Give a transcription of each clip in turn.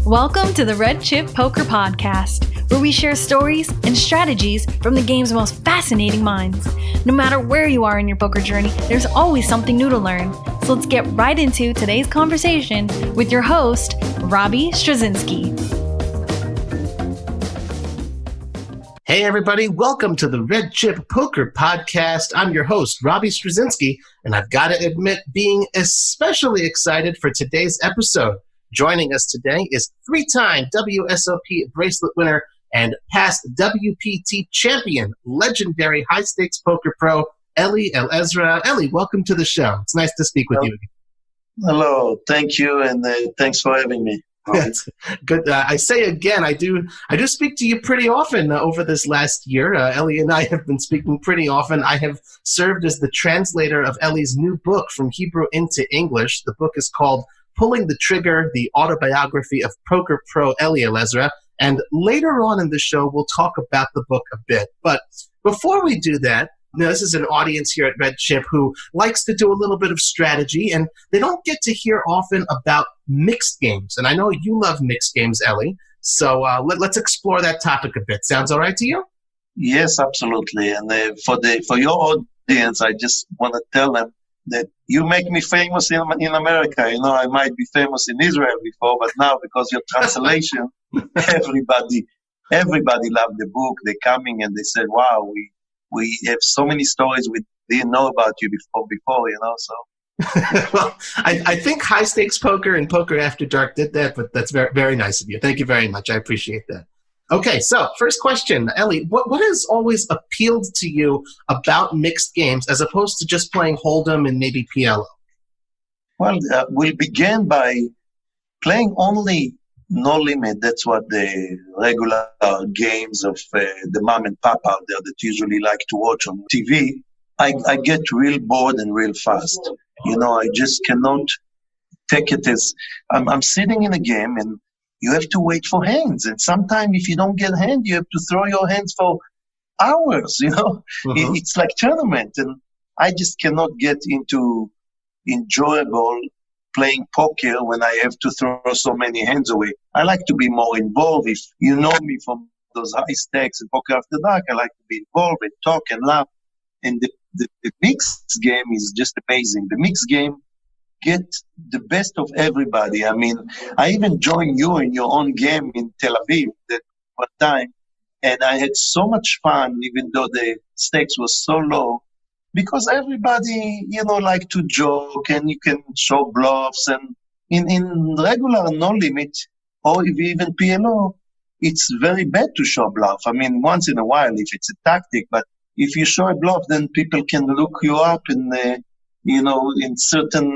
Welcome to the Red Chip Poker Podcast, where we share stories and strategies from the game's most fascinating minds. No matter where you are in your poker journey, there's always something new to learn. So let's get right into today's conversation with your host, Robbie Straczynski. Hey everybody, welcome to the Red Chip Poker Podcast. I'm your host, Robbie Straczynski, and I've got to admit being especially excited for today's episode. Joining us today is three-time WSOP bracelet winner and past WPT champion, legendary high-stakes poker pro, Eli Elezra. Eli, welcome to the show. It's nice to speak with you. Hello, thank you, and thanks for having me. That's good. I say again, I do speak to you pretty often over this last year. Eli and I have been speaking pretty often. I have served as the translator of Eli's new book from Hebrew into English. The book is called Pulling the Trigger, the autobiography of poker pro Eli Elezra. And later on in the show, we'll talk about the book a bit. But before we do that, this is an audience here at Red Chip who likes to do a little bit of strategy, and they don't get to hear often about mixed games. And I know you love mixed games, Eli. So let's explore that topic a bit. Sounds all right to you? Yes, absolutely. And for your audience, I just want to tell them that you make me famous in America. You know, I might be famous in Israel before, but now because your translation, everybody loved the book. They're coming and they said, "Wow, we have so many stories we didn't know about you before, you know." So, well, I think High Stakes Poker and Poker After Dark did that, but that's very, very nice of you. Thank you very much. I appreciate that. Okay, so first question, Eli, what has always appealed to you about mixed games as opposed to just playing Hold'em and maybe PLO? Well, we began by playing only No Limit. That's what the regular games of the mom and pop out there that usually like to watch on TV. I get real bored and real fast. You know, I just cannot take it as I'm sitting in a game and you have to wait for hands. And sometimes if you don't get a hand, you have to throw your hands for hours, you know. Mm-hmm. It's like tournament. And I just cannot get into enjoyable playing poker when I have to throw so many hands away. I like to be more involved. If you know me from those high stakes and Poker After Dark, I like to be involved and talk and laugh. And the mixed game is just amazing. The mixed game get the best of everybody. I mean, I even joined you in your own game in Tel Aviv that one time, and I had so much fun, even though the stakes was so low, because everybody, you know, like to joke and you can show bluffs. And in regular No Limit or even PLO, it's very bad to show bluff. I mean, once in a while if it's a tactic, but if you show a bluff, then people can look you up and you know, in certain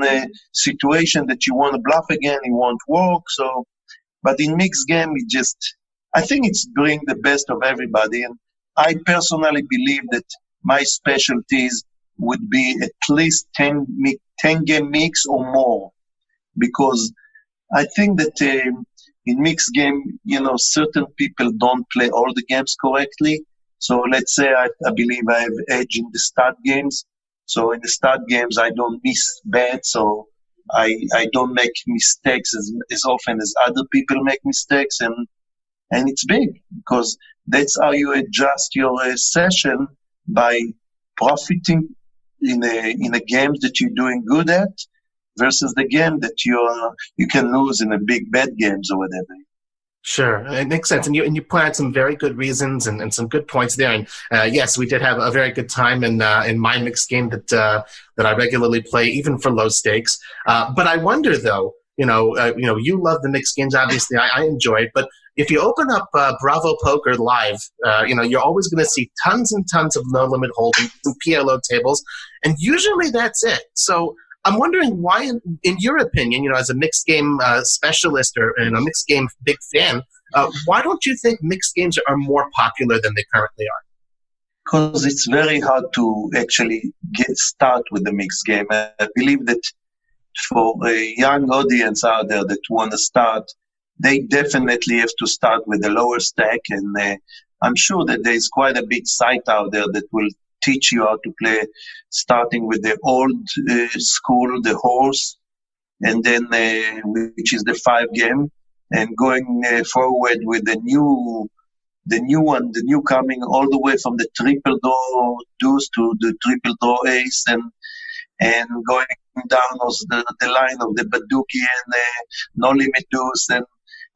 situation that you want to bluff again, it won't work. So, but in mixed game, I think it's bring the best of everybody. And I personally believe that my specialties would be at least 10 game mix or more, because I think that in mixed game, you know, certain people don't play all the games correctly. So let's say I believe I have edge in the start games. So in the start games, I don't miss bets, so I don't make mistakes as often as other people make mistakes, and it's big because that's how you adjust your session by profiting in a game that you're doing good at versus the game that you can lose in the big bet games or whatever. Sure, it makes sense, and you pointed some very good reasons and some good points there. And yes, we did have a very good time in my mixed game that I regularly play, even for low stakes. But I wonder, though, you love the mixed games. Obviously, I enjoy it. But if you open up Bravo Poker Live, you're always going to see tons and tons of no limit holdings and PLO tables, and usually that's it. So I'm wondering why, in your opinion, as a mixed game specialist or a mixed game big fan, why don't you think mixed games are more popular than they currently are? Because it's very hard to actually start with the mixed game. I believe that for a young audience out there that want to start, they definitely have to start with a lower stack. And I'm sure that there's quite a big site out there that will teach you how to play, starting with the old school, the horse, and then which is the 5 game, and going forward with the new one, the new coming all the way from the triple draw deuce to the triple draw ace, and going down the line of the Baduki and No Limit Deuce, and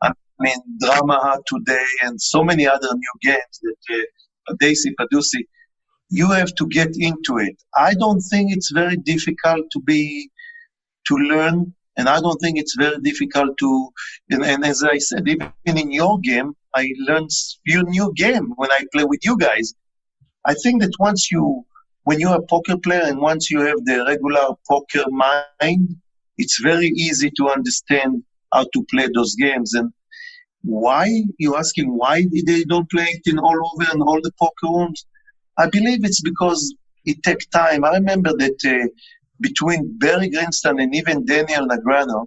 I mean Drama Hard Today, and so many other new games that Padesi, Padusi, you have to get into it. I don't think it's very difficult to learn, and I don't think it's very difficult to. And as I said, even in your game, I learned few new game when I play with you guys. I think that when you're a poker player and once you have the regular poker mind, it's very easy to understand how to play those games. And why, you're asking why they don't play it in all over and all the poker rooms? I believe it's because it takes time. I remember that between Barry Greenstein and even Daniel Negreanu,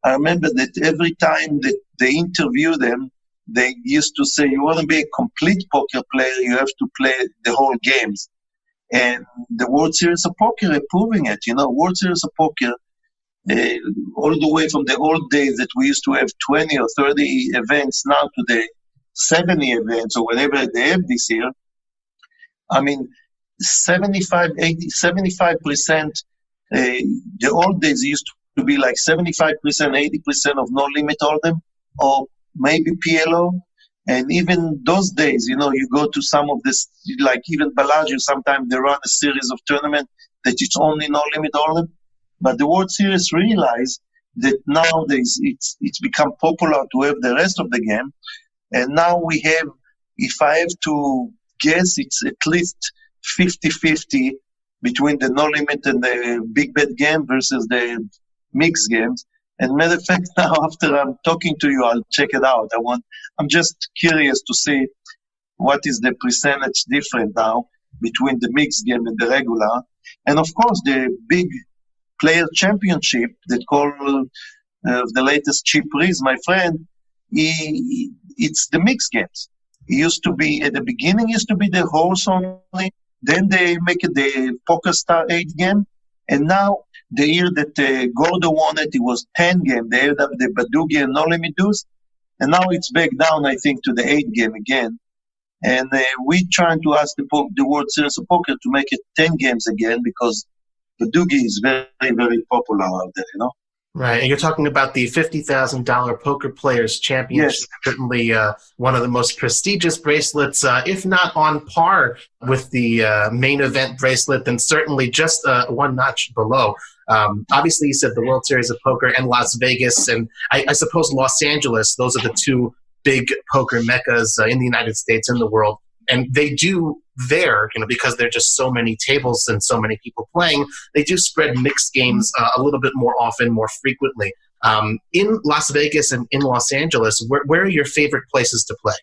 I remember that every time that they interview them, they used to say, you want to be a complete poker player, you have to play the whole games. And the World Series of Poker are proving it. World Series of Poker, all the way from the old days that we used to have 20 or 30 events, now to the 70 events or whatever they have this year. I mean, 75%, the old days used to be like 75%, 80% of no limit order, or maybe PLO. And even those days, you go to some of this, like even Bellagio, sometimes they run a series of tournament that it's only no limit order. But the World Series realized that nowadays it's become popular to have the rest of the game. And now we have, if I have to guess, it's at least 50-50 between the no limit and the big bet game versus the mixed games. And matter of fact, now after I'm talking to you, I'll check it out. I'm just curious to see what is the percentage different now between the mixed game and the regular. And of course, the big player championship that call the latest Chip Reese, my friend, it's the mixed games. It used to be, at the beginning, used to be the horse only. Then they make it the Poker Star 8 game. And now, the year that Gordo won it, it was 10 game. They had up the Badugi and No Limit Deuce. And now it's back down, I think, to the 8 game again. And we're trying to ask the World Series of Poker to make it 10 games again because Badugi is very, very popular out there, Right, and you're talking about the $50,000 Poker Players Championship, Yes. certainly one of the most prestigious bracelets, if not on par with the main event bracelet, then certainly just one notch below. Obviously, you said the World Series of Poker and Las Vegas, and I suppose Los Angeles, those are the two big poker meccas in the United States and the world. And they do there, because there are just so many tables and so many people playing, they do spread mixed games a little bit more often, more frequently. In Las Vegas and in Los Angeles, where are your favorite places to play?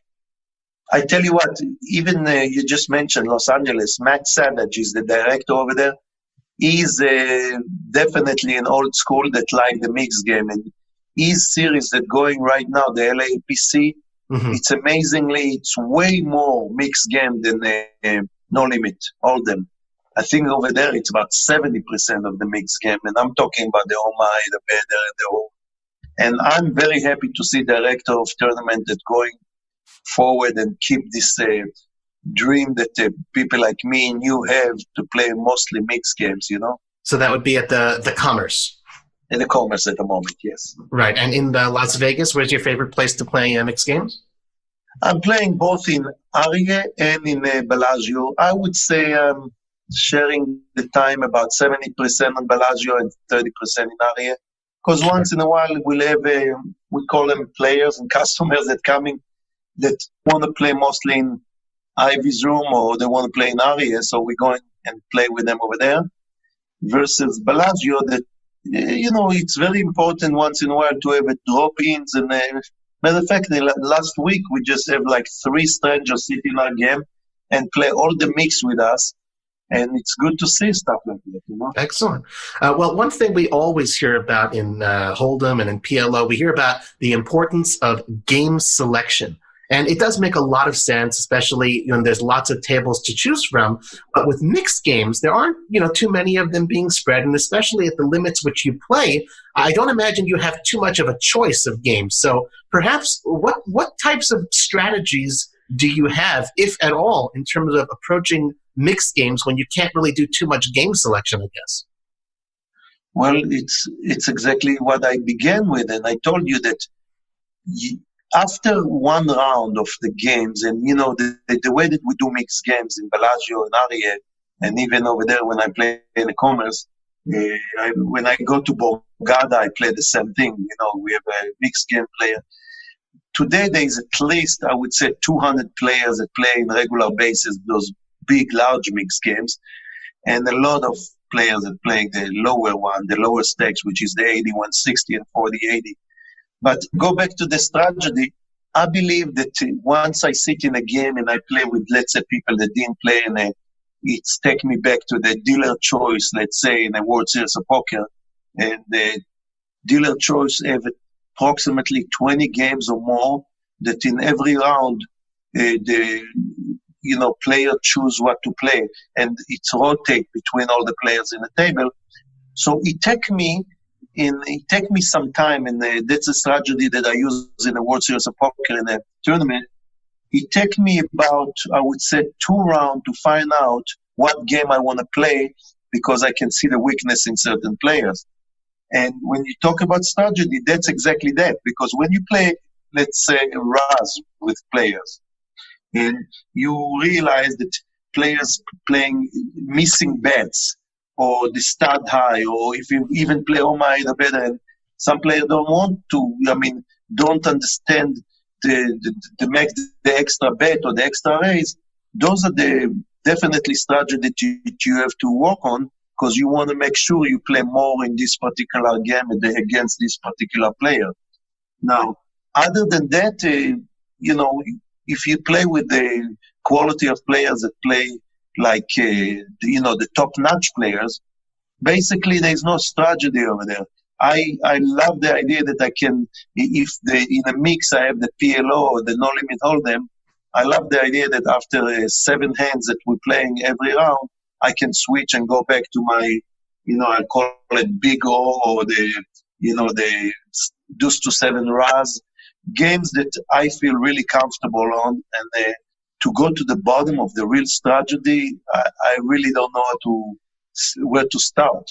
I tell you what, even you just mentioned Los Angeles, Matt Savage is the director over there. He's definitely an old school that like the mixed game. And his series that going right now, the LAPC, it's amazingly, it's way more mixed game than No Limit, all them. I think over there it's about 70% of the mixed game, and I'm talking about the Omai, the Beder, and the whole. And I'm very happy to see director of tournament that going forward and keep this dream that people like me and you have to play mostly mixed games, So that would be at the Commerce. In the Commerce at the moment, yes. Right, and in Las Vegas, where's your favorite place to play mixed games? I'm playing both in Aria and in Bellagio. I would say I'm sharing the time about 70% on Bellagio and 30% in Aria. Because once in a while we'll have, we call them players and customers that coming that want to play mostly in Ivy's room or they want to play in Aria. So we go in and play with them over there. Versus Bellagio that, it's very important once in a while to have a drop-ins. And matter of fact, last week we just have like 3 strangers sit in our game and play all the mix with us. And it's good to see stuff like that, Excellent. Well, one thing we always hear about in Hold'em and in PLO, we hear about the importance of game selection. And it does make a lot of sense, especially there's lots of tables to choose from. But with mixed games, there aren't too many of them being spread, and especially at the limits which you play, I don't imagine you have too much of a choice of games. So perhaps what types of strategies do you have, if at all, in terms of approaching mixed games when you can't really do too much game selection, I guess? Well, it's exactly what I began with, and I told you that after one round of the games, and the way that we do mixed games in Bellagio and Aria, and even over there when I play in the Commerce, when I go to Borgata, I play the same thing. We have a mixed game player. Today, there is at least, I would say, 200 players that play on a regular basis those big, large mixed games, and a lot of players that play the lower one, the lower stakes, which is the 80, 160, and 40-80. But go back to the strategy. I believe that once I sit in a game and I play with, let's say, people that didn't play, and it's take me back to the dealer choice, let's say, in a World Series of Poker, and the dealer choice have approximately 20 games or more, that in every round the player choose what to play, and it's rotate between all the players in the table. So it take me some time, and that's a strategy that I use in the World Series of Poker in a tournament. It take me about, I would say, 2 rounds to find out what game I want to play, because I can see the weakness in certain players. And when you talk about strategy, that's exactly that. Because when you play, let's say, a Raz with players, and you realize that players playing missing bets, or the stud high, or if you even play Oma the better, and some players don't want to, don't understand the make the extra bet or the extra raise. Those are definitely strategy that you have to work on, because you want to make sure you play more in this particular game against this particular player. Now, other than that, if you play with the quality of players that play like, the top-notch players, basically there's no strategy over there. I love the idea that I can, if in a mix I have the PLO or the no limit hold'em, I love the idea that after 7 hands that we're playing every round, I can switch and go back to my, I call it Big O, or the Deuce to 7 Raz, games that I feel really comfortable on, and to go to the bottom of the real strategy, I really don't know where to start,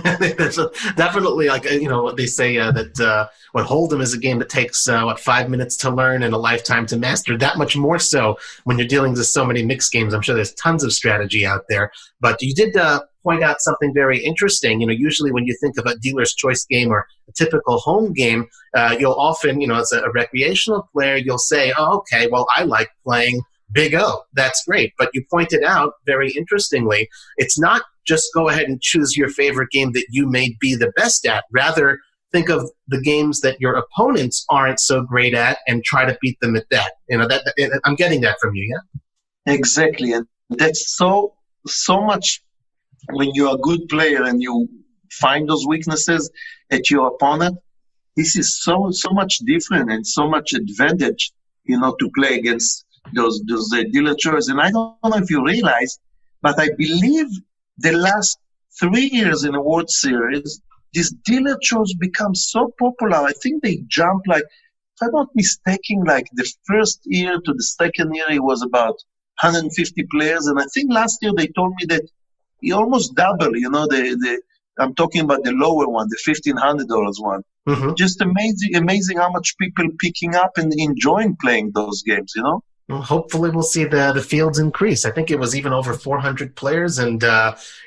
That's definitely, like, what they say, that what Hold'em is a game that takes 5 minutes to learn and a lifetime to master. That much more so when you're dealing with so many mixed games. I'm sure there's tons of strategy out there. But you did point out something very interesting. Usually when you think of a dealer's choice game or a typical home game, you'll often, as a recreational player, you'll say, oh, okay, well, I like playing Big O. That's great. But you pointed out very interestingly, it's not just go ahead and choose your favorite game that you may be the best at. Rather, think of the games that your opponents aren't so great at and try to beat them at that. I'm getting that from you, yeah? Exactly. And that's so much when you're a good player and you find those weaknesses at your opponent. This is so much different and so much advantage, to play against those dealer choice. And I don't know if you realize, but I believe the last 3 years in the World Series, this dealer choice become so popular. I think they jumped, like, if I'm not mistaken, like the first year to the second year, it was about 150 players. And I think last year they told me that he almost doubled, I'm talking about the lower one, the $1,500 one. Mm-hmm. Just amazing how much people picking up and enjoying playing those games, Well, hopefully we'll see the fields increase. I think it was even over 400 players, and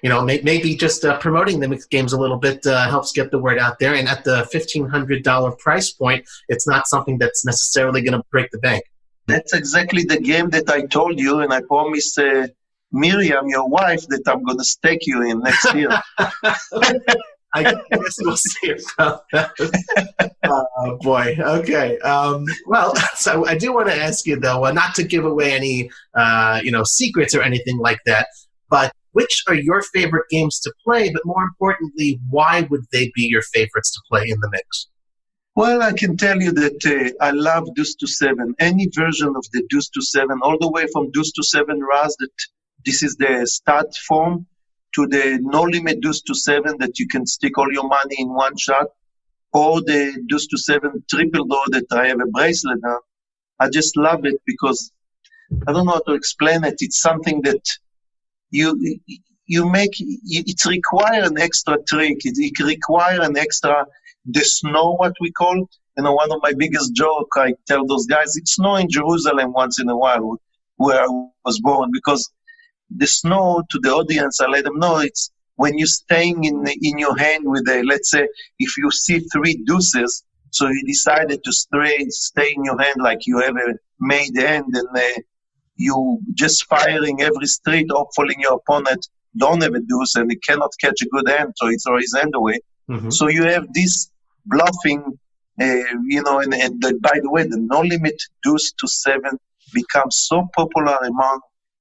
maybe just promoting the mixed games a little bit helps get the word out there. And at the $1,500 price point, it's not something that's necessarily going to break the bank. That's exactly the game that I told you, and I promised Miriam, your wife, that I'm going to stake you in next year. I guess we'll see about that. Oh, boy. Okay. Well, so I do want to ask you, though, not to give away any, secrets or anything like that, but which are your favorite games to play? But more importantly, why would they be your favorites to play in the mix? Well, I can tell you that I love Deuce to 7, any version of the Deuce to 7, all the way from Deuce to 7 Raz, that this is the start form, to the no limit Deuce to 7 that you can stick all your money in one shot, or the Deuce to 7 triple door that I have a bracelet now. I just love it because I don't know how to explain it. It's something that you make, it require an extra trick. It require an extra, the snow, what we call, one of my biggest joke I tell those guys, it snow in Jerusalem once in a while where I was born, because the snow, to the audience, I let them know, it's when you're staying in your hand with let's say, if you see 3 deuces, so you decided to stay in your hand like you have a made hand, and you just firing every street, hopefully your opponent don't have a deuce and he cannot catch a good hand, so he throws his hand away. Mm-hmm. So you have this bluffing, and by the way, the no limit Deuce to 7 becomes so popular among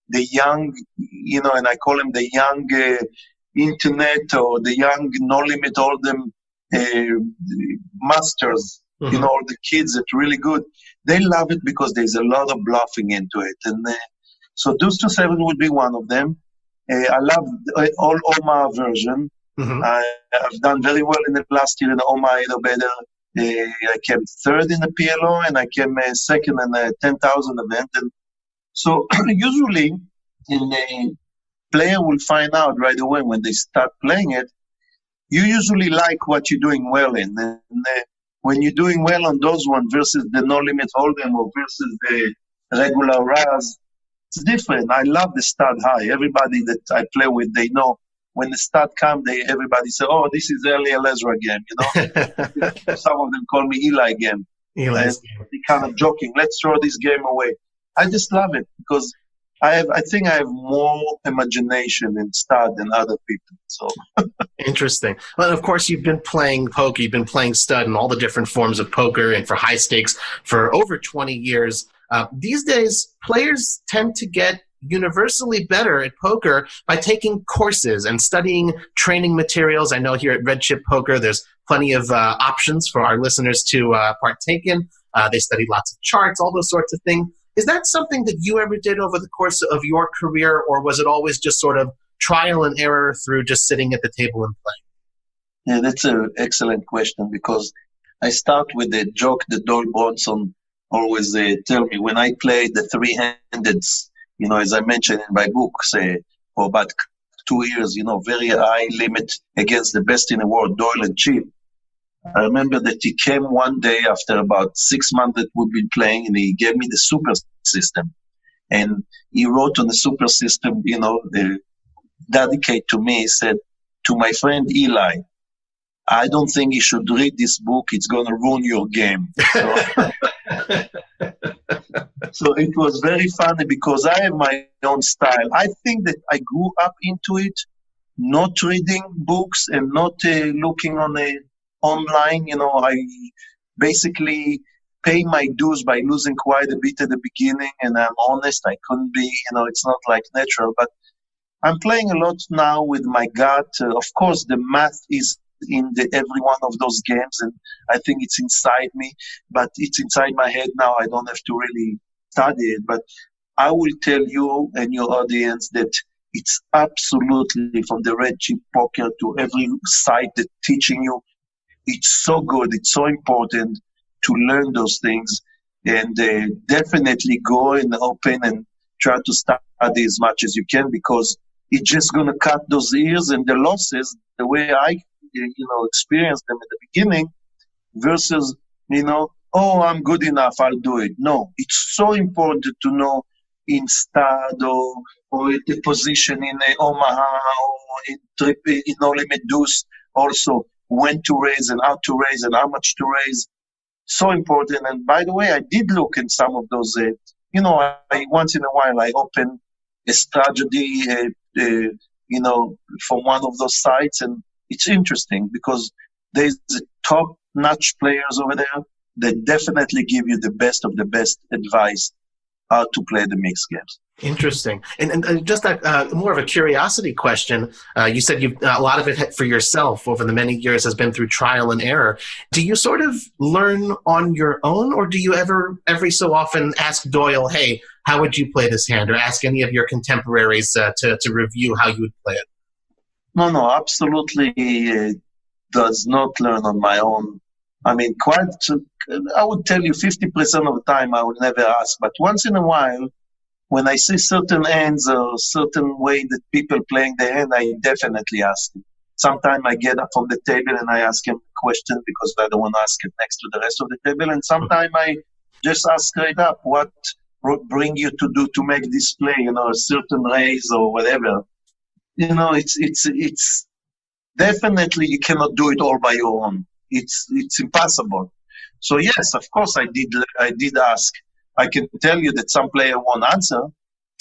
the young, and I call them the young internet, or the young no limit, all them masters, mm-hmm. All the kids that are really good. They love it because there's a lot of bluffing into it. And so Deuce to 7 would be one of them. I love all Oma version. Mm-hmm. I've done very well in the last year in the Oma Edo Better. I came third in the PLO, and I came second in the 10,000 event. And so usually, player will find out right away when they start playing it. You usually like what you're doing well in. And when you're doing well on those ones versus the no limit hold'em or versus the regular Raz, it's different. I love the stud high. Everybody that I play with, they know when the stud comes, everybody say, "Oh, this is Eli Elezra game." Some of them call me Eli game. Eli's game. They kind of joking. Let's throw this game away. I just love it because I think I have more imagination in stud than other people. So interesting. Well, of course, you've been playing poker. You've been playing stud and all the different forms of poker, and for high stakes for over 20 years. These days, players tend to get universally better at poker by taking courses and studying training materials. I know here at Red Chip Poker, there's plenty of options for our listeners to partake in. They study lots of charts, all those sorts of things. Is that something that you ever did over the course of your career, or was it always just sort of trial and error through just sitting at the table and playing? Yeah, that's an excellent question, because I start with the joke that Doyle Bronson always tell me when I play the three-handed, as I mentioned in my book, for about 2 years, very high limit against the best in the world, Doyle and Chip. I remember that he came one day after about 6 months that we've been playing, and he gave me the super system. And he wrote on the super system, dedicate to me, he said, "To my friend Eli, I don't think you should read this book. It's going to ruin your game." So it was very funny because I have my own style. I think that I grew up into it, not reading books and not looking on online. I basically pay my dues by losing quite a bit at the beginning, and I'm honest, I couldn't be, it's not like natural, but I'm playing a lot now with my gut. Of course, the math is in every one of those games, and I think it's inside me, but it's inside my head now. I don't have to really study it, but I will tell you and your audience that it's absolutely, from the Red Chip Poker to every site that teaching you, it's so good, it's so important to learn those things, and definitely go and open and try to study as much as you can, because it's just going to cut those years and the losses the way I experienced them at the beginning versus, oh, I'm good enough, I'll do it. No, it's so important to know in stud or at the position in Omaha or in No Limit Deuce, also when to raise and how to raise and how much to raise. So important. And by the way, I did look in some of those, I once in a while I open a strategy, from one of those sites, and it's interesting because there's top-notch players over there that definitely give you the best of the best advice. how to play the mixed games. Interesting. And just more of a curiosity question. You said a lot of it for yourself over the many years has been through trial and error. Do you sort of learn on your own, or do you every so often ask Doyle, hey, how would you play this hand, or ask any of your contemporaries to review how you would play it? No, absolutely does not learn on my own. I mean, I would tell you 50% of the time I would never ask, but once in a while, when I see certain hands or certain way that people playing the hand, I definitely ask them. Sometimes I get up from the table and I ask him a question because I don't want to ask it next to the rest of the table. And sometimes I just ask straight up, what bring you to do to make this play, a certain raise or whatever. It's definitely you cannot do it all by your own. It's impossible. So yes, of course I did ask. I can tell you that some player won't answer.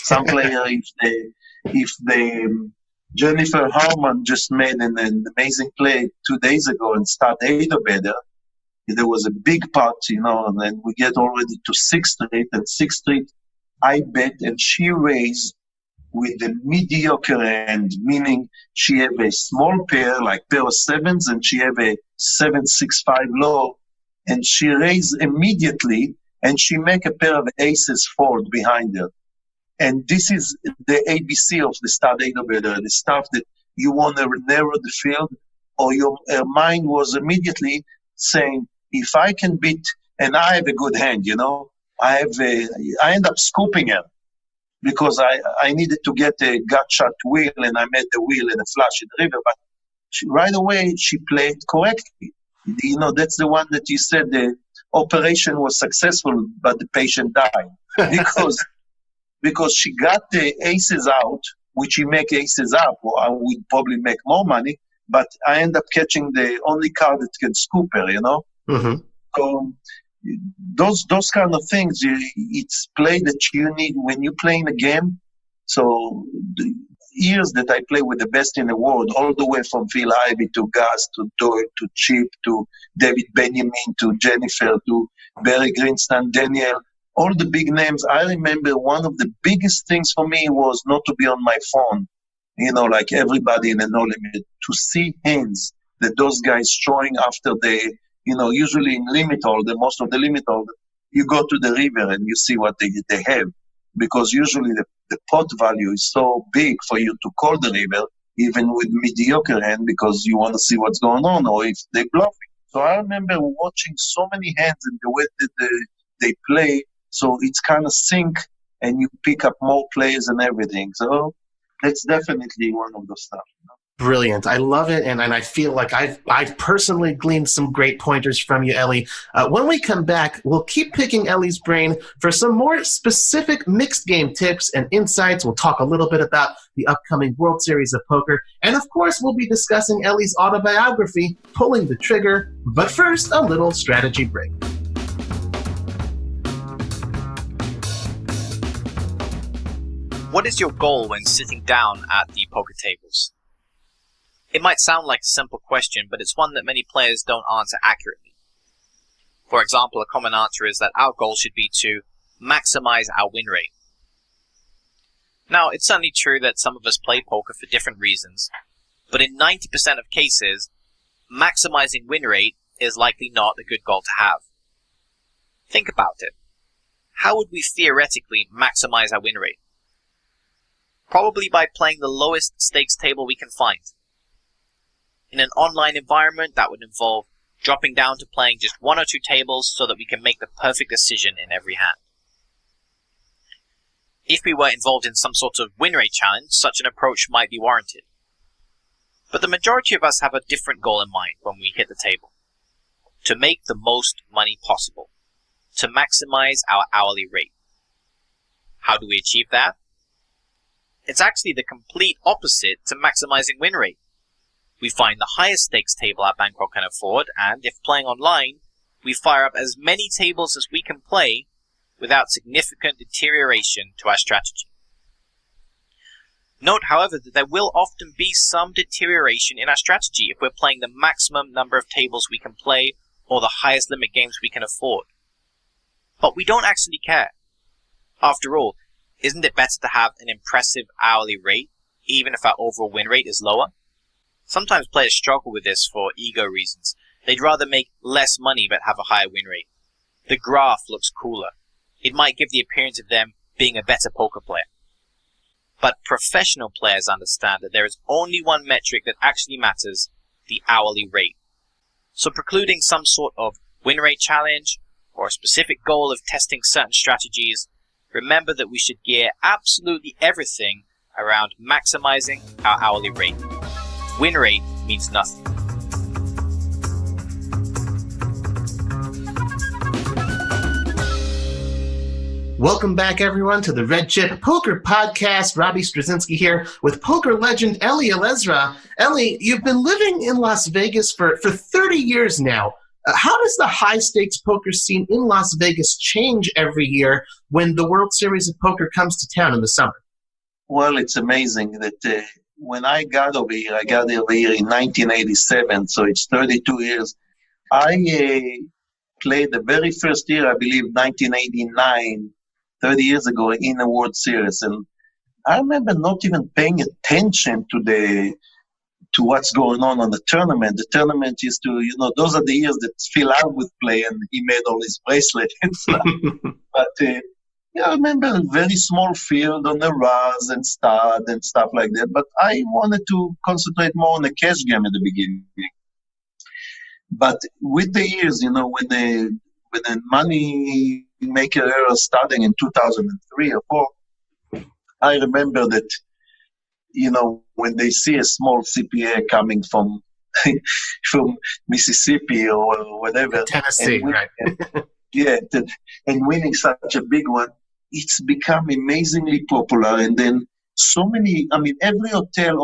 Some player, if Jennifer Harman just made an amazing play 2 days ago and start 8 or better, there was a big pot, and then we get already to 6th Street, and 6th Street, I bet, and she raised with a mediocre hand, meaning she have a small pair, like pair of sevens, and she have a 7-6-5 low, and she raised immediately, and she make a pair of aces fold behind her. And this is the ABC of the start 8 or better, the stuff that you want to narrow the field, or your mind was immediately saying, if I can beat, and I have a good hand, I end up scooping her because I needed to get a gut shot wheel, and I made the wheel and a flush in the river, but right away she played correctly. That's the one that you said the operation was successful, but the patient died because she got the aces out, which she make aces up, or I would probably make more money, but I end up catching the only card that can scoop her, Mm-hmm. So those kind of things, it's play that you need when you play in a game. So the years that I play with the best in the world, all the way from Phil Ivey to Gus to Doyle to Chip to David Benjamin to Jennifer to Barry Greenstein, Daniel, all the big names. I remember one of the biggest things for me was not to be on my phone, like everybody in the No Limit, to see hands that those guys showing after they, usually in limit holder, most of the limit holder, you go to the river and you see what they have. Because usually the pot value is so big for you to call the river, even with mediocre hand, because you want to see what's going on, or if they bluffing. So I remember watching so many hands and the way that they play, so it's kind of sync, and you pick up more players and everything. So that's definitely one of the stuff. Brilliant. I love it, and I feel like I've personally gleaned some great pointers from you, Eli. When we come back, we'll keep picking Eli's brain for some more specific mixed game tips and insights. We'll talk a little bit about the upcoming World Series of Poker, and of course, we'll be discussing Eli's autobiography, Pulling the Trigger. But first, a little strategy break. What is your goal when sitting down at the poker tables? It might sound like a simple question, but it's one that many players don't answer accurately. For example, a common answer is that our goal should be to maximize our win rate. Now, it's certainly true that some of us play poker for different reasons, but in 90% of cases, maximizing win rate is likely not a good goal to have. Think about it. How would we theoretically maximize our win rate? Probably by playing the lowest stakes table we can find. In an online environment, that would involve dropping down to playing just 1 or 2 tables so that we can make the perfect decision in every hand. If we were involved in some sort of win rate challenge, such an approach might be warranted. But the majority of us have a different goal in mind when we hit the table. To make the most money possible. To maximize our hourly rate. How do we achieve that? It's actually the complete opposite to maximizing win rate. We find the highest stakes table our bankroll can afford, and if playing online, we fire up as many tables as we can play without significant deterioration to our strategy. Note, however, that there will often be some deterioration in our strategy if we're playing the maximum number of tables we can play or the highest limit games we can afford. But we don't actually care. After all, isn't it better to have an impressive hourly rate, even if our overall win rate is lower? Sometimes players struggle with this for ego reasons. They'd rather make less money but have a higher win rate. The graph looks cooler. It might give the appearance of them being a better poker player. But professional players understand that there is only one metric that actually matters, the hourly rate. So precluding some sort of win rate challenge or a specific goal of testing certain strategies, remember that we should gear absolutely everything around maximizing our hourly rate. Win rate means nothing. Welcome back, everyone, to the Red Chip Poker Podcast. Robbie Straczynski here with poker legend Eli Elezra. Eli, you've been living in Las Vegas for 30 years now. How does the high-stakes poker scene in Las Vegas change every year when the World Series of Poker comes to town in the summer? Well, it's amazing that when I got over here in 1987, so it's 32 years. I played the very first year, I believe, 1989, 30 years ago, in a World Series. And I remember not even paying attention to what's going on the tournament. The tournament used to, those are the years that Phil out would play, and he made all his bracelets and stuff. But I remember a very small field on the Raz and stud and stuff like that. But I wanted to concentrate more on the cash game at the beginning. But with the years, when the money maker era starting in 2003 or 4, I remember that, when they see a small CPA coming from Mississippi or whatever. Tennessee, right. And winning such a big one, it's become amazingly popular. And then so many, every hotel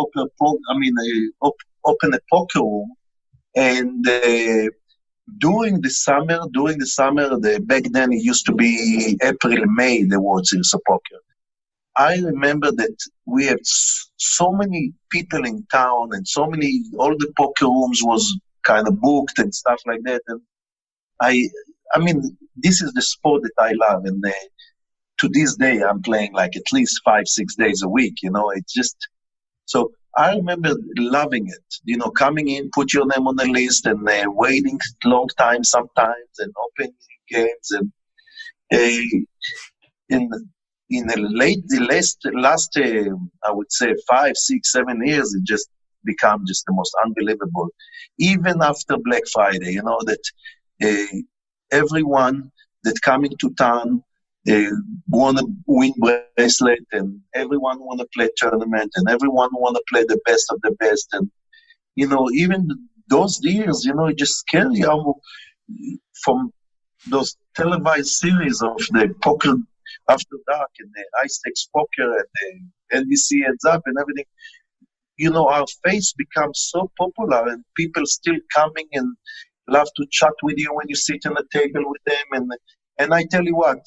open a poker room. And during the summer, back then it used to be April, May, the World Series of Poker. I remember that we had so many people in town and all the poker rooms was kind of booked and stuff like that. And this is the sport that I love. And to this day, I'm playing like at least 5-6 days a week. It's just, so I remember loving it, coming in, put your name on the list and waiting long time sometimes and opening games. And in the last I would say 5, 6, 7 years, it just become just the most unbelievable. Even after Black Friday, that everyone that coming to town want to win bracelet, and everyone want to play tournament, and everyone want to play the best of the best. And, even those years, it's just scary how from those televised series of the poker after dark and the high stakes poker and the NBC Heads Up and everything, our face becomes so popular and people still coming and love to chat with you when you sit on the table with them. And I tell you what,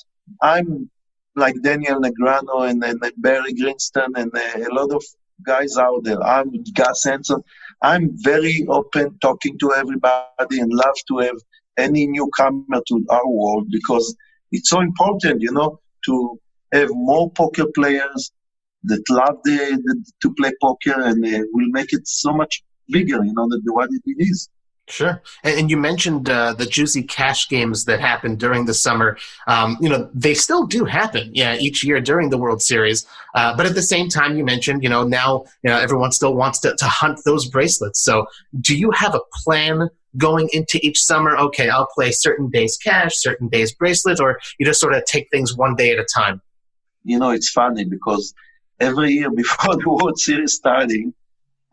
I'm like Daniel Negreanu and Barry Greenstone and a lot of guys out there. I'm Gus Hanson. I'm very open talking to everybody and love to have any newcomer to our world because it's so important, to have more poker players that love to play poker, and will make it so much bigger, than what it is. Sure. And you mentioned the juicy cash games that happen during the summer. They still do happen, each year during the World Series. But at the same time, you mentioned, now everyone still wants to hunt those bracelets. So do you have a plan going into each summer? Okay, I'll play certain days cash, certain days bracelets, or you just sort of take things one day at a time? It's funny because every year before the World Series starting,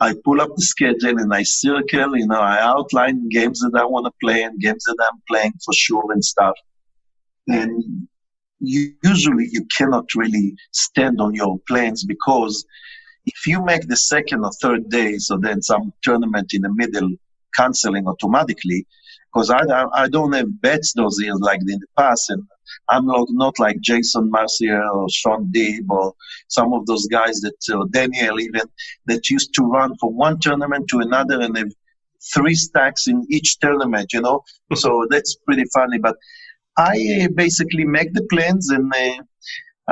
I pull up the schedule and I circle, I outline games that I want to play and games that I'm playing for sure and stuff. And usually you cannot really stand on your plans because if you make the second or third day, so then some tournament in the middle canceling automatically, because I don't have bets those years like in the past, and I'm not like Jason Mercier or Sean Deeb or some of those guys Daniel even, that used to run from one tournament to another and have 3 stacks in each tournament, So that's pretty funny. But I basically make the plans and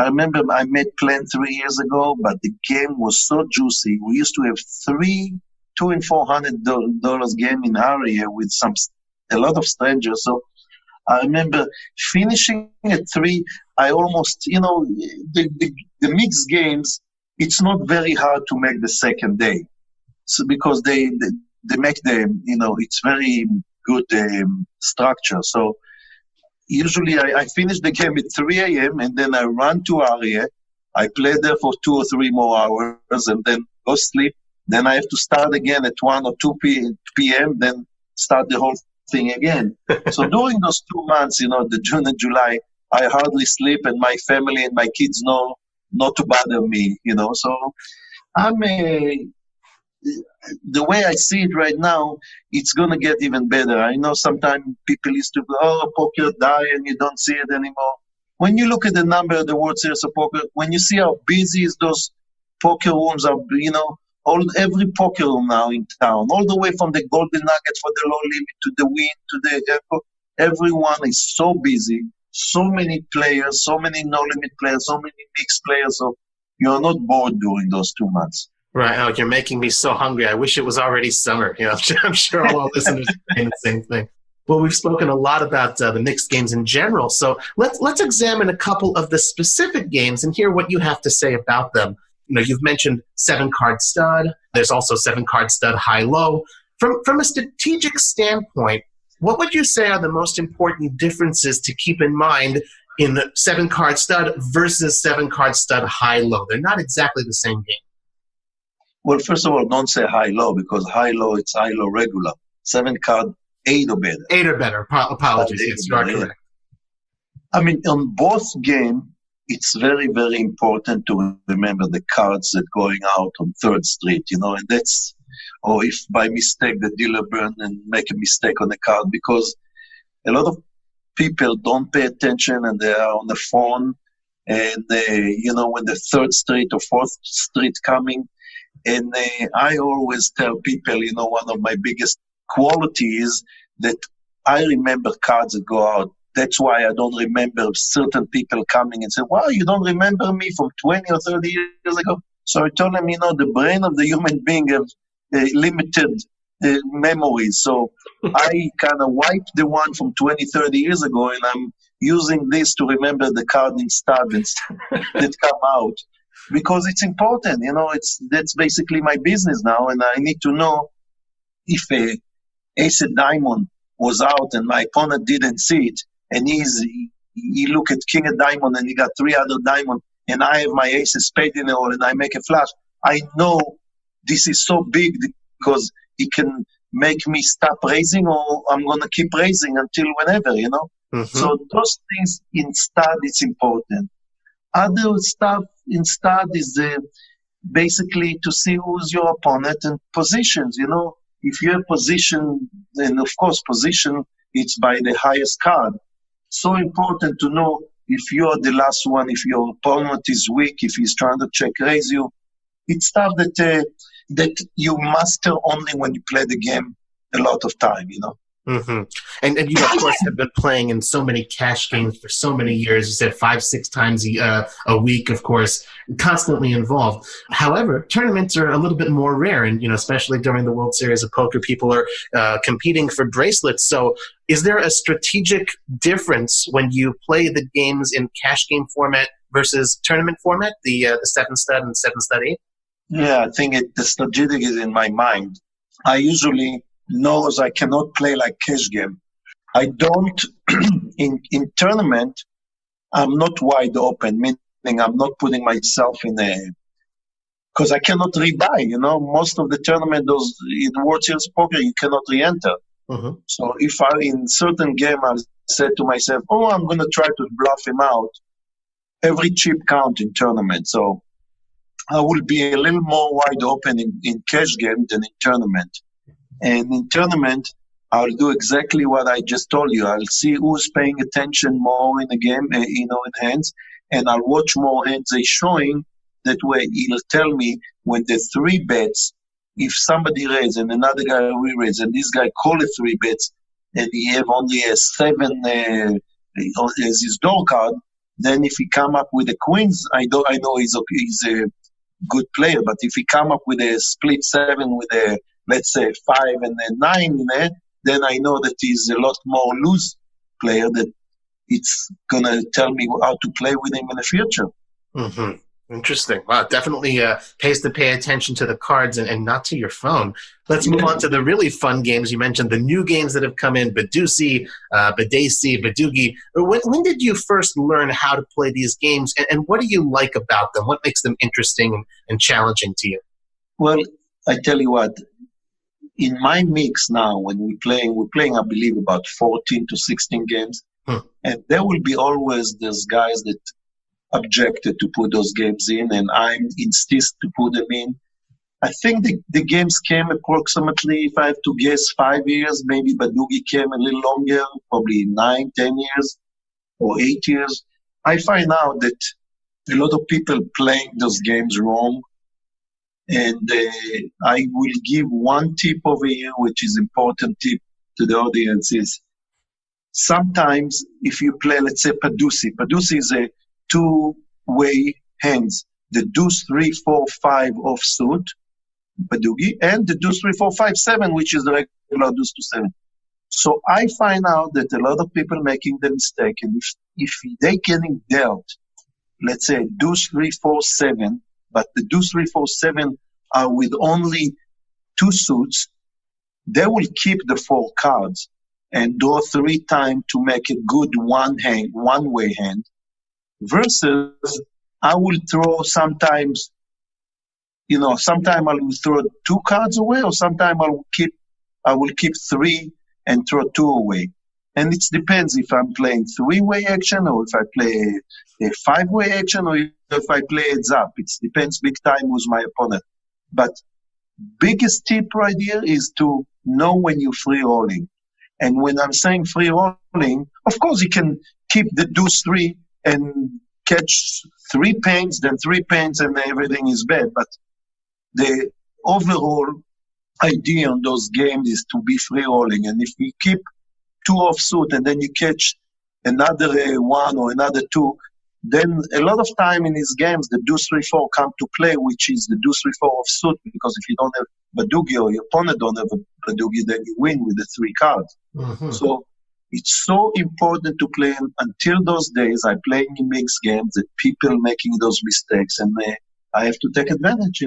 I remember I made plan 3 years ago, but the game was so juicy. We used to have $2 and $400 game in area with a lot of strangers. So I remember finishing at 3. I almost, the mixed games, it's not very hard to make the second day. So because they make it's very good structure. So usually I finish the game at 3 a.m. and then I run to area. I play there for 2 or 3 more hours and then go sleep. Then I have to start again at 1 or 2 p.m. Then start the whole thing again. So during those 2 months, the June and July, I hardly sleep, and my family and my kids know not to bother me. So I'm the way I see it right now, it's going to get even better. I know sometimes people used to go, poker die and you don't see it anymore. When you look at the number of the World Series of Poker, when you see how busy those poker rooms are, every poker room now in town, all the way from the Golden Nugget for the low limit to the Win to the airport, everyone is so busy, so many players, so many no-limit players, so many mixed players, so you're not bored during those 2 months. Right. Oh, you're making me so hungry. I wish it was already summer. I'm sure all our listeners are saying the same thing. Well, we've spoken a lot about the mixed games in general. So let's examine a couple of the specific games and hear what you have to say about them. You've mentioned 7-card stud. There's also 7-card stud high-low. From a strategic standpoint, what would you say are the most important differences to keep in mind in 7-card stud versus 7-card stud high-low? They're not exactly the same game. Well, first of all, don't say high-low, because high-low, it's high-low regular. 7-card, 8 or better. 8 or better. Apologies. Yes, you are correct. I mean, on both games, it's very, very important to remember the cards that going out on 3rd Street, and that's, or if by mistake the dealer burn and make a mistake on the card, because a lot of people don't pay attention and they are on the phone, and when the 3rd Street or 4th Street coming. And I always tell people, one of my biggest qualities is that I remember cards that go out. That's why I don't remember certain people coming and say, wow, you don't remember me from 20 or 30 years ago? So I told them, the brain of the human being has limited memories. So I kind of wiped the one from 20, 30 years ago, and I'm using this to remember the card in stud that come out. Because it's important, that's basically my business now, and I need to know if a ace of diamond was out and my opponent didn't see it, and he look at king of diamond and he got 3 other diamond, and I have my ace of spade in the hole and I make a flush. I know this is so big because it can make me stop raising, or I'm gonna keep raising until whenever, Mm-hmm. So those things in stud, it's important. Other stuff in stud is basically to see who's your opponent and positions. If you have position, and of course position, it's by the highest card. So important to know if you are the last one, if your opponent is weak, if he's trying to check raise you. It's stuff that you master only when you play the game a lot of time. Mm-hmm. And you, of course, have been playing in so many cash games for so many years. You said 5-6 times a week, of course, constantly involved. However, tournaments are a little bit more rare, and especially during the World Series of Poker, people are competing for bracelets. So, is there a strategic difference when you play the games in cash game format versus tournament format, the 7-stud and 7-stud 8? Yeah, I think the strategic is in my mind. I usually knows I cannot play like cash game. I don't, in tournament, I'm not wide open, meaning I'm not putting myself in because I cannot rebuy, most of the tournament, those in World Series Poker, you cannot re-enter. Mm-hmm. So if in certain game, I said to myself, I'm going to try to bluff him out, every chip count in tournament. So I will be a little more wide open in cash game than in tournament. And in tournament, I'll do exactly what I just told you. I'll see who's paying attention more in the game, in hands, and I'll watch more hands they're showing. That way, he'll tell me when the 3 bets, if somebody raises and another guy re-raises, and this guy call it 3 bets, and he have only a 7 as his door card, Then if he come up with the queens, I know he's a good player, but if he come up with a split 7 with a, let's say, 5 and a 9 in it, then I know that he's a lot more loose player, that it's going to tell me how to play with him in the future. Mm-hmm. Interesting. Wow, definitely pays to pay attention to the cards and not to your phone. Let's move on to the really fun games. You mentioned the new games that have come in, Badusi, Badesi, Badugi. When did you first learn how to play these games, and what do you like about them? What makes them interesting and challenging to you? Well, I tell you what, in my mix now, when we're playing, I believe, about 14 to 16 games, and there will be always those guys that objected to put those games in, and I insist to put them in. I think the games came approximately, if I have to guess, 5 years. Maybe Badugi came a little longer, probably 9, 10 years, or 8 years. I find out that a lot of people playing those games wrong, and I will give one tip over here, which is important tip to the audience, is sometimes if you play, let's say, Padusi is a two-way hands, the deuce 3, 4, 5 offsuit, Badugi, and the deuce 3, 4, 5, 7, which is the regular deuce to 7. So I find out that a lot of people making the mistake, and if they getting dealt, let's say deuce 3, 4, 7, but the deuce 3, 4, 7 are with only 2 suits, they will keep the 4 cards and draw 3 times to make a good one-way hand. Versus, I will throw sometimes, sometime I will throw 2 cards away, or sometime I will keep 3 and throw 2 away. And it depends if I'm playing 3-way action, or if I play a 5-way action, or if I play heads up. It depends big time who's my opponent. But biggest tip right here is to know when you're free rolling. And when I'm saying free rolling, of course you can keep the deuce 3 and catch 3 paints, then 3 paints, and everything is bad. But the overall idea on those games is to be free rolling. And if you keep 2 offsuit and then you catch another 1 or another 2, then a lot of time in these games, the deuce 3, 4 come to play, which is the deuce 3, 4 offsuit, because if you don't have Badugi or your opponent don't have a Badugi, then you win with the 3 cards. Mm-hmm. So it's so important to play. Until those days, I play in mixed games that people making those mistakes, and I have to take advantage,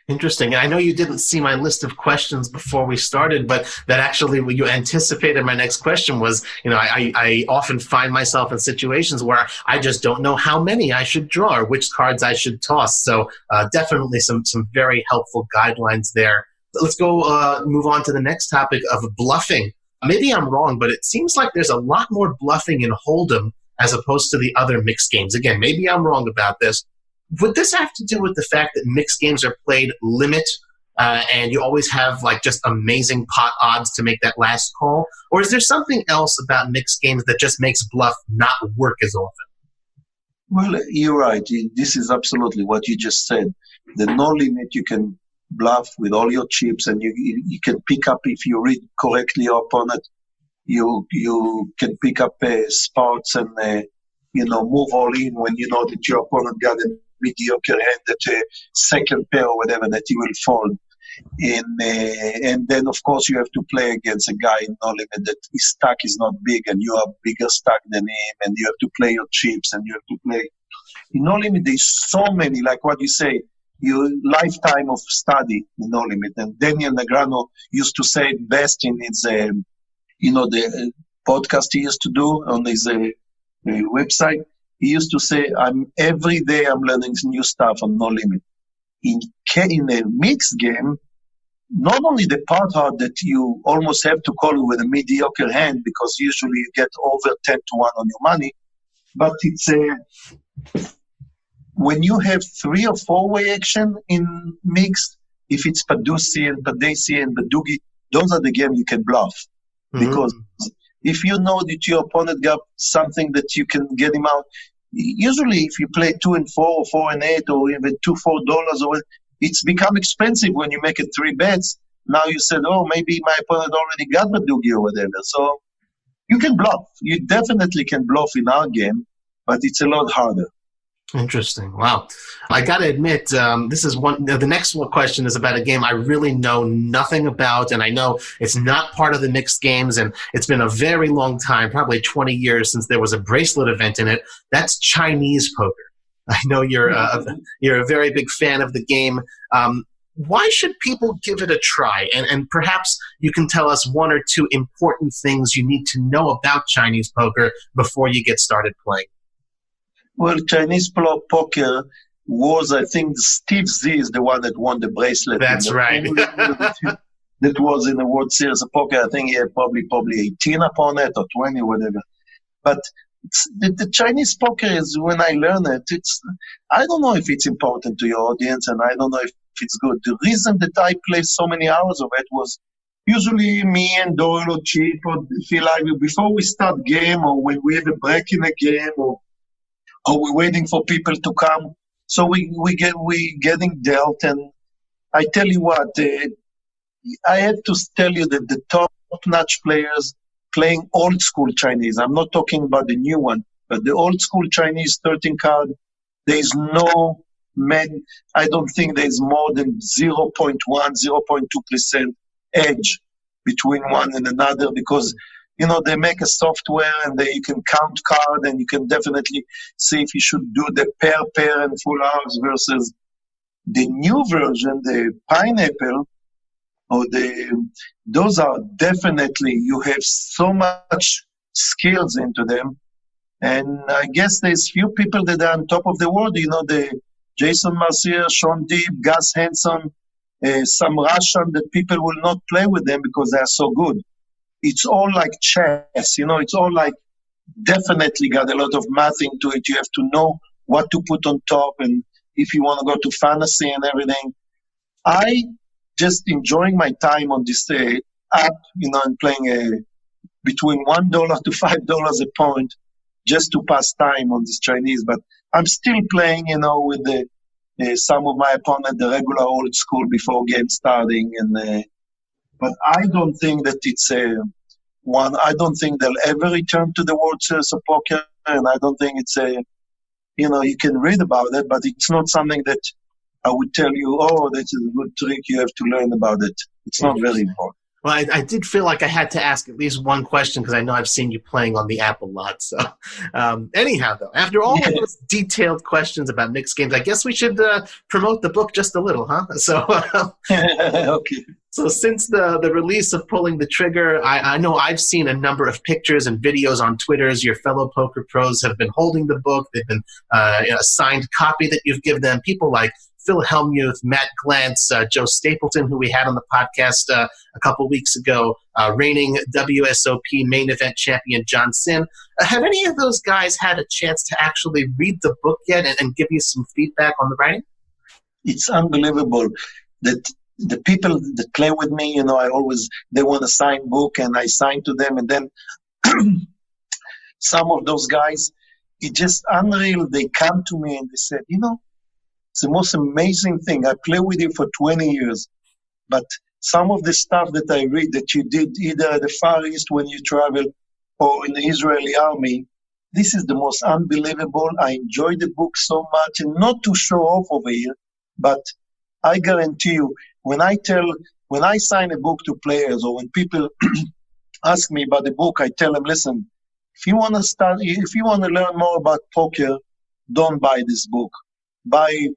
Interesting. And I know you didn't see my list of questions before we started, but that actually you anticipated my next question was, I often find myself in situations where I just don't know how many I should draw or which cards I should toss. So definitely some very helpful guidelines there. Let's go move on to the next topic of bluffing. Maybe I'm wrong, but it seems like there's a lot more bluffing in Hold'em as opposed to the other mixed games. Again, maybe I'm wrong about this. Would this have to do with the fact that mixed games are played limit and you always have just amazing pot odds to make that last call? Or is there something else about mixed games that just makes bluff not work as often? Well, you're right. This is absolutely what you just said. The no limit, you can bluff with all your chips, and you can pick up, if you read correctly your opponent, you can pick up spots and move all in when you know that your opponent got a mediocre hand, that second pair or whatever, that you will fold. And then, of course, you have to play against a guy in no limit that his stack is not big and you are bigger stack than him, and you have to play your chips, and you have to play. In no limit, there's so many, like what you say, your lifetime of study in no limit. And Daniel Negreanu used to say it best in his, the podcast he used to do on his website. He used to say, every day I'm learning new stuff on no limit. In a mixed game, not only the part hard that you almost have to call with a mediocre hand, because usually you get over 10 to 1 on your money, but it's when you have 3 or 4-way action in mixed, if it's Padusi and Padesi and Badugi, those are the games you can bluff. Mm-hmm. Because if you know that your opponent got something that you can get him out, usually if you play 2 and 4 or 4 and 8 or even $2-4, or it's become expensive when you make it 3 bets. Now you said, maybe my opponent already got Badugi or whatever. So you can bluff. You definitely can bluff in our game. but it's a lot harder. Interesting. Wow. I got to admit, this is one. The next one question is about a game I really know nothing about, and I know it's not part of the mixed games, and it's been a very long time, probably 20 years since there was a bracelet event in it. That's Chinese poker. I know you're a very big fan of the game. Why should people give it a try? And perhaps you can tell us one or two important things you need to know about Chinese poker before you get started playing. Well, Chinese poker was, I think, Steve Z is the one that won the bracelet. That's right. That was in the World Series of Poker. I think he had probably 18 upon it or 20 or whatever. But the Chinese poker is, when I learn it, I don't know if it's important to your audience, and I don't know if it's good. The reason that I play so many hours of it was usually me and Doyle or Chip or Eli, before we start game or when we have a break in a game or we're waiting for people to come. So we getting dealt, and I tell you what, I have to tell you that the top-notch players playing old school Chinese, I'm not talking about the new one, but the old school Chinese 13 card, there is no man, I don't think there's more than 0.1, 0.2% edge between one and another, because they make a software and you can count card, and you can definitely see if you should do the pair and full house versus the new version, the pineapple, or those are definitely, you have so much skills into them. And I guess there's few people that are on top of the world, the Jason Mercier, Sean Deeb, Gus Hanson, some Russian that people will not play with them because they are so good. It's all like chess, it's all like definitely got a lot of math into it. You have to know what to put on top, and if you want to go to fantasy and everything. I just enjoying my time on this app, and playing between $1 to $5 a point just to pass time on this Chinese. But I'm still playing, with some of my opponents, the regular old school before game starting, and but I don't think that it's one. I don't think they'll ever return to the World Series of Poker, and I don't think it's you can read about it, but it's not something that I would tell you, oh, this is a good trick, you have to learn about it. It's not very important. Well, I did feel like I had to ask at least one question because I know I've seen you playing on the app a lot. So anyhow, though, after all of those detailed questions about mixed games, I guess we should promote the book just a little, huh? So, okay. So since the release of Pulling the Trigger, I know I've seen a number of pictures and videos on Twitter as your fellow poker pros have been holding the book. They've been a signed copy that you've given them. People like Phil Hellmuth, Matt Glantz, Joe Stapleton, who we had on the podcast a couple weeks ago, reigning WSOP main event champion John Sin. Have any of those guys had a chance to actually read the book yet and give you some feedback on the writing? It's unbelievable that the people that play with me, they want to sign book, and I sign to them, and then some of those guys, it's just unreal. They come to me and they said, it's the most amazing thing. I play with you for 20 years, but some of the stuff that I read that you did either at the Far East when you travel or in the Israeli army, this is the most unbelievable. I enjoy the book so much, and not to show off over here, but I guarantee you, when I sign a book to players, or when people ask me about the book, I tell them, listen, if you want to learn more about poker, don't buy this book. Buy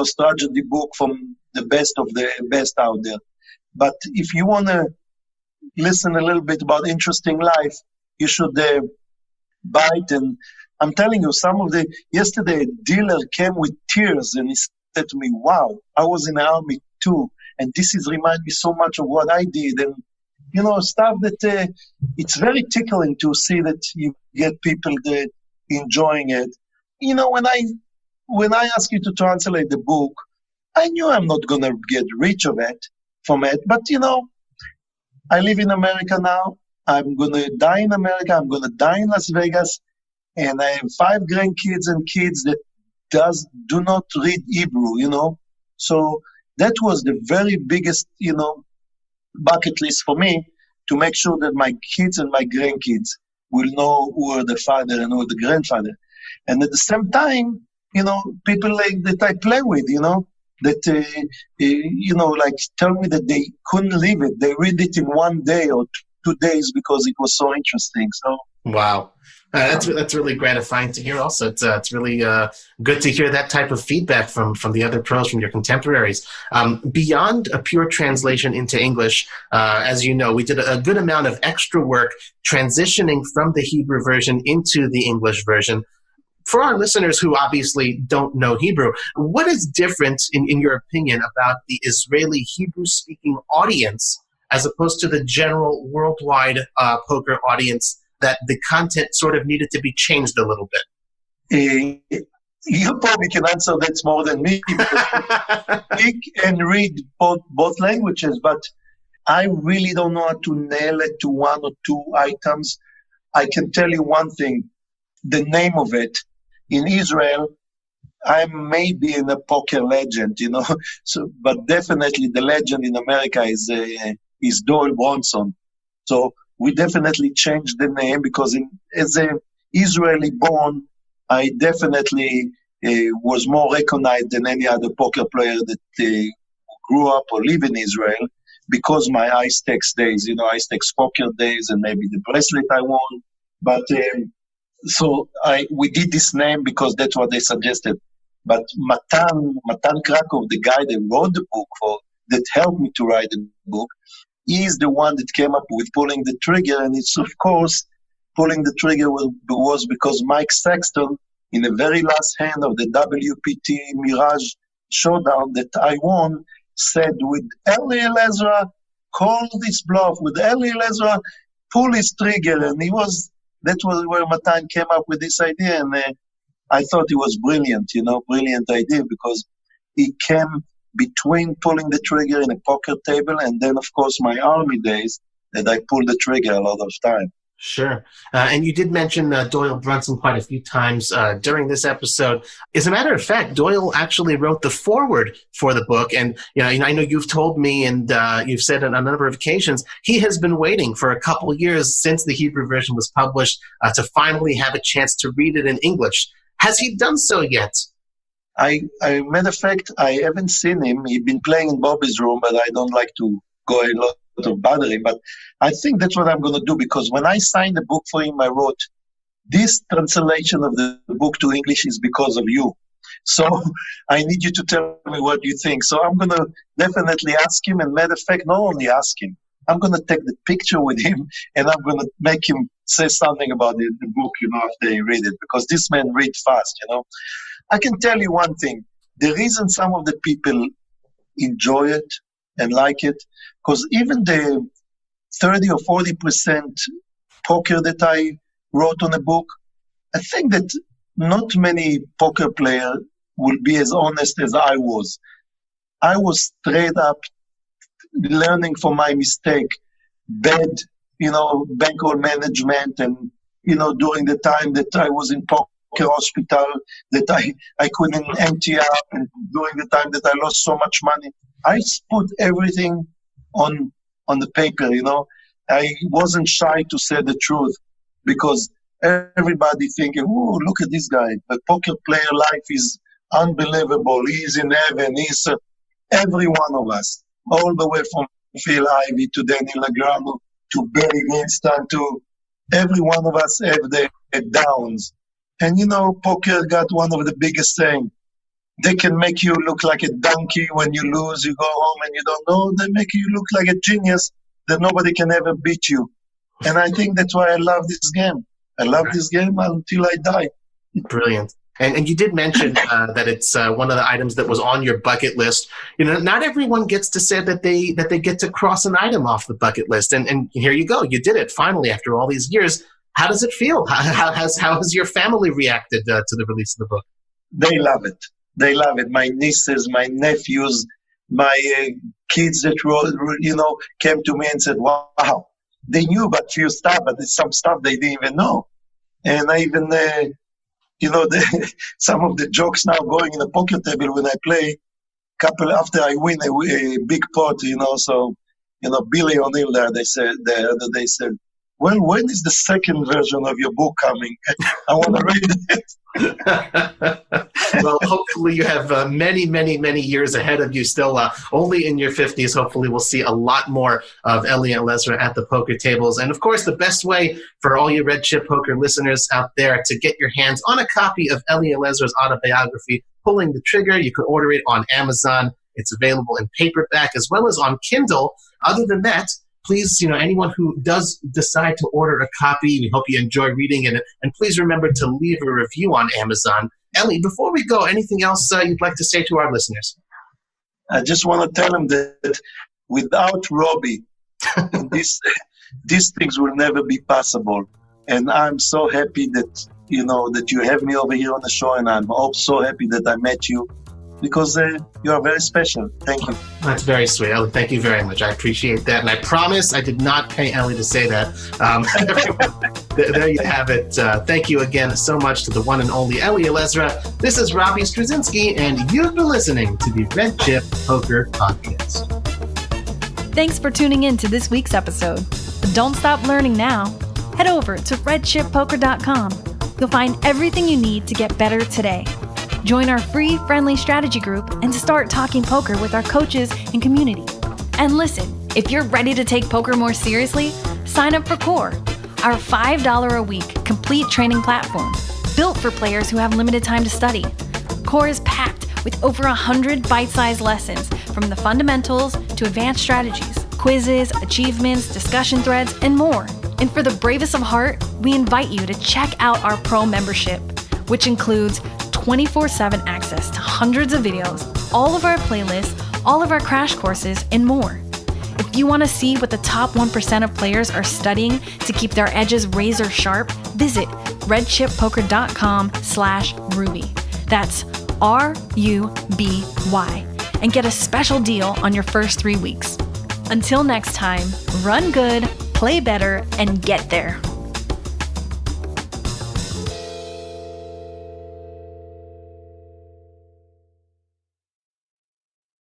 strategy book from the best of the best out there. But if you want to listen a little bit about interesting life, you should buy it. And I'm telling you, yesterday a dealer came with tears and he said to me, wow, I was in the army too, and this remind me so much of what I did. And stuff that it's very tickling to see that you get people that enjoying it. When I asked you to translate the book, I knew I'm not going to get rich from it. But, I live in America now. I'm going to die in America. I'm going to die in Las Vegas. And I have 5 grandkids and kids that do not read Hebrew, So that was the very biggest, bucket list for me, to make sure that my kids and my grandkids will know who are the father and who are the grandfather. And at the same time, people like that I play with, that, like tell me that they couldn't leave it. They read it in 1 day or 2 days because it was so interesting. So Wow. That's really gratifying to hear. Also, it's really good to hear that type of feedback from the other pros, from your contemporaries. Beyond a pure translation into English, as you know, we did a good amount of extra work transitioning from the Hebrew version into the English version. For our listeners who obviously don't know Hebrew, what is different, in your opinion, about the Israeli Hebrew-speaking audience as opposed to the general worldwide poker audience, that the content sort of needed to be changed a little bit? You probably can answer that more than me, because I speak and read both languages, but I really don't know how to nail it to one or two items. I can tell you one thing, the name of it. In Israel, I'm maybe in a poker legend, so, but definitely the legend in America is Doyle Bronson. So we definitely changed the name because as an Israeli born, I definitely was more recognized than any other poker player that grew up or live in Israel, because my Ice Tex days, Ice Tex poker days, and maybe the bracelet I won. But so we did this name because that's what they suggested. But Matan Krakow, the guy that wrote the book, that helped me to write the book, is the one that came up with pulling the trigger. And it's, of course, pulling the trigger was because Mike Sexton, in the very last hand of the WPT Mirage showdown that I won, said, with Eli Elezra, call this bluff. With Eli Elezra, pull his trigger. And that was where Matan came up with this idea. And I thought it was brilliant, brilliant idea, because it came between pulling the trigger in a poker table and then, of course, my army days that I pulled the trigger a lot of time. Sure. And you did mention Doyle Brunson quite a few times during this episode. As a matter of fact, Doyle actually wrote the foreword for the book. And I know you've told me, and you've said on a number of occasions, he has been waiting for a couple of years since the Hebrew version was published to finally have a chance to read it in English. Has he done so yet? Matter of fact, I haven't seen him. He's been playing in Bobby's room, but I don't like to go a lot of bothering. But I think that's what I'm going to do, because when I signed the book for him, I wrote, this translation of the book to English is because of you. So I need you to tell me what you think. So I'm going to definitely ask him. And matter of fact, not only ask him, I'm going to take the picture with him, and I'm going to make him say something about the book, after he read it, because this man reads fast, I can tell you one thing. The reason some of the people enjoy it and like it, because even the 30 or 40% poker that I wrote on a book, I think that not many poker players will be as honest as I was. I was straight up learning from my mistake, bad, bankroll management, and, during the time that I was in poker hospital, that I couldn't empty up, and during the time that I lost so much money, I put everything on the paper, I wasn't shy to say the truth, because everybody thinking, oh, look at this guy, the poker player life is unbelievable, he's in heaven, he's every one of us, all the way from Phil Ivey to Daniel Lagrano to Barry Winston, to every one of us have the downs. And poker got one of the biggest things. They can make you look like a donkey when you lose. You go home and you don't know. They make you look like a genius that nobody can ever beat you. And I think that's why I love this game. I love this game until I die. Brilliant. And you did mention that it's one of the items that was on your bucket list. Not everyone gets to say that they get to cross an item off the bucket list. And here you go. You did it finally after all these years. How does it feel? How has your family reacted to the release of the book? They love it. They love it. My nieces, my nephews, my kids that came to me and said, wow, they knew about few stuff, but it's some stuff they didn't even know. And I even, some of the jokes now going in the poker table when I play, couple after I win a big pot, so, Billy O'Neill there, they said, Well, when is the second version of your book coming? I want to read it. Well, hopefully you have many, many, many years ahead of you still. Only in your 50s, hopefully we'll see a lot more of Eli Elezra at the poker tables. And of course, the best way for all you Red Chip Poker listeners out there to get your hands on a copy of Eli Elezra's autobiography, Pulling the Trigger, you can order it on Amazon. It's available in paperback as well as on Kindle. Other than that, please, anyone who does decide to order a copy, we hope you enjoy reading it. And please remember to leave a review on Amazon. Eli, before we go, anything else you'd like to say to our listeners? I just want to tell them that without Robbie, these things will never be possible. And I'm so happy that, that you have me over here on the show. And I'm also happy that I met you, because you are very special. Thank you. That's very sweet, Eli. Thank you very much. I appreciate that. And I promise I did not pay Eli to say that. There you have it. Thank you again so much to the one and only Eli Elezra. This is Robbie Struzinski, and you've been listening to the Red Chip Poker Podcast. Thanks for tuning in to this week's episode. But don't stop learning now. Head over to redchippoker.com. You'll find everything you need to get better today. Join our free, friendly strategy group and start talking poker with our coaches and community. And listen, if you're ready to take poker more seriously, sign up for Core, our $5 a week complete training platform built for players who have limited time to study. Core is packed with over 100 bite-sized lessons, from the fundamentals to advanced strategies, quizzes, achievements, discussion threads, and more. And for the bravest of heart, we invite you to check out our pro membership, which includes 24/7 access to hundreds of videos, all of our playlists, all of our crash courses, and more. If you want to see what the top 1% of players are studying to keep their edges razor sharp, visit redchippoker.com/Ruby. That's RUBY, and get a special deal on your first 3 weeks. Until next time, run good, play better, and get there.